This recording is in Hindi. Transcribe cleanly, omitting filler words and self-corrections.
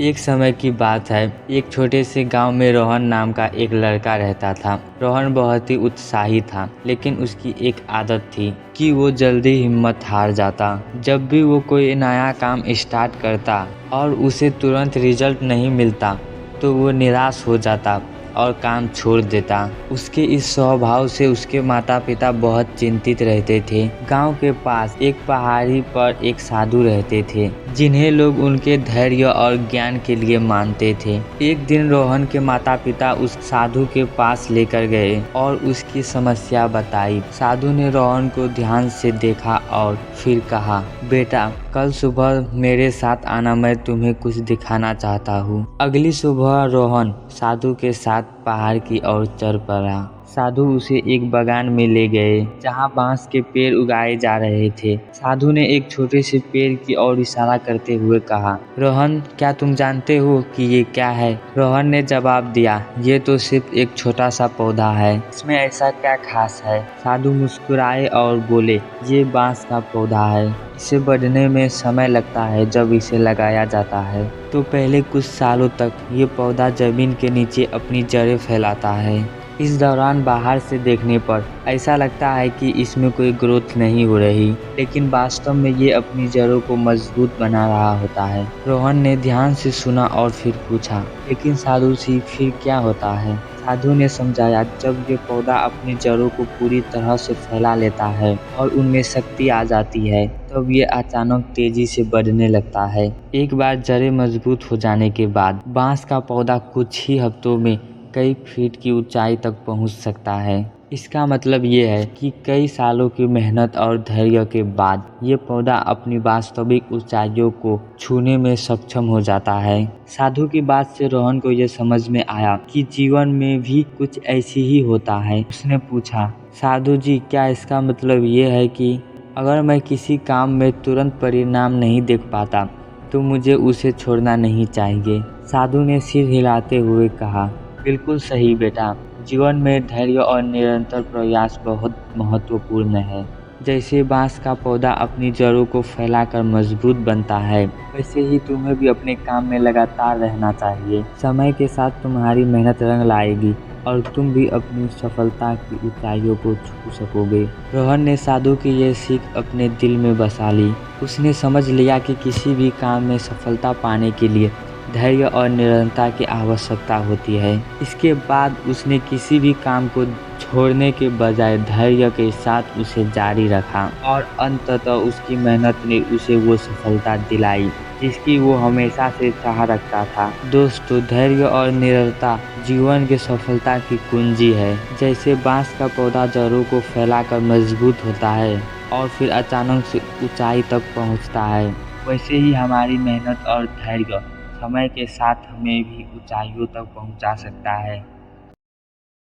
एक समय की बात है। एक छोटे से गांव में रोहन नाम का एक लड़का रहता था। रोहन बहुत ही उत्साही था, लेकिन उसकी एक आदत थी कि वो जल्दी हिम्मत हार जाता। जब भी वो कोई नया काम स्टार्ट करता और उसे तुरंत रिजल्ट नहीं मिलता, तो वो निराश हो जाता और काम छोड़ देता। उसके इस स्वभाव से उसके माता पिता बहुत चिंतित रहते थे। गांव के पास एक पहाड़ी पर एक साधु रहते थे, जिन्हें लोग उनके धैर्य और ज्ञान के लिए मानते थे। एक दिन रोहन के माता पिता उस साधु के पास लेकर गए और उसकी समस्या बताई। साधु ने रोहन को ध्यान से देखा और फिर कहा, बेटा, कल सुबह मेरे साथ आना, मैं तुम्हें कुछ दिखाना चाहता हूँ। अगली सुबह रोहन साधु के साथ पहाड़ की ओर चल पड़ा। साधु उसे एक बागान में ले गए, जहाँ बांस के पेड़ उगाए जा रहे थे। साधु ने एक छोटे से पेड़ की ओर इशारा करते हुए कहा, रोहन, क्या तुम जानते हो कि ये क्या है? रोहन ने जवाब दिया, ये तो सिर्फ एक छोटा सा पौधा है, इसमें ऐसा क्या खास है? साधु मुस्कुराए और बोले, ये बांस का पौधा है। इसे बढ़ने में समय लगता है। जब इसे लगाया जाता है तो पहले कुछ सालों तक ये पौधा जमीन के नीचे अपनी जड़ें फैलाता है। इस दौरान बाहर से देखने पर ऐसा लगता है कि इसमें कोई ग्रोथ नहीं हो रही, लेकिन वास्तव में ये अपनी जड़ों को मजबूत बना रहा होता है। रोहन ने ध्यान से सुना और फिर पूछा, लेकिन साधु जी, फिर क्या होता है? साधु ने समझाया, जब ये पौधा अपनी जड़ों को पूरी तरह से फैला लेता है और उनमें शक्ति आ जाती है, तब ये अचानक तेजी से बढ़ने लगता है। एक बार जड़ें मजबूत हो जाने के बाद बांस का पौधा कुछ ही हफ्तों में कई फीट की ऊंचाई तक पहुंच सकता है। इसका मतलब ये है कि कई सालों की मेहनत और धैर्य के बाद ये पौधा अपनी वास्तविक ऊंचाइयों को छूने में सक्षम हो जाता है। साधु की बात से रोहन को यह समझ में आया कि जीवन में भी कुछ ऐसी ही होता है। उसने पूछा, साधु जी, क्या इसका मतलब ये है कि अगर मैं किसी काम में तुरंत परिणाम नहीं देख पाता तो मुझे उसे छोड़ना नहीं चाहिए? साधु ने सिर हिलाते हुए कहा, बिल्कुल सही बेटा, जीवन में धैर्य और निरंतर प्रयास बहुत महत्वपूर्ण है। जैसे बांस का पौधा अपनी जड़ों को फैलाकर मजबूत बनता है, वैसे ही तुम्हें भी अपने काम में लगातार रहना चाहिए। समय के साथ तुम्हारी मेहनत रंग लाएगी और तुम भी अपनी सफलता की ऊंचाइयों को छू सकोगे। रोहन ने साधु की यह सीख अपने दिल में बसा ली। उसने समझ लिया कि किसी भी काम में सफलता पाने के लिए धैर्य और निरंतरता की आवश्यकता होती है। इसके बाद उसने किसी भी काम को छोड़ने के बजाय धैर्य के साथ उसे जारी रखा और अंततः उसकी मेहनत ने उसे वो सफलता दिलाई जिसकी वो हमेशा से चाह रखता था। दोस्तों, धैर्य और निरंतरता जीवन की सफलता की कुंजी है। जैसे बांस का पौधा जड़ों को फैलाकर मजबूत होता है और फिर अचानक से ऊंचाई तक पहुंचता है, वैसे ही हमारी मेहनत और धैर्य समय के साथ हमें भी ऊंचाइयों तक पहुंचा सकता है।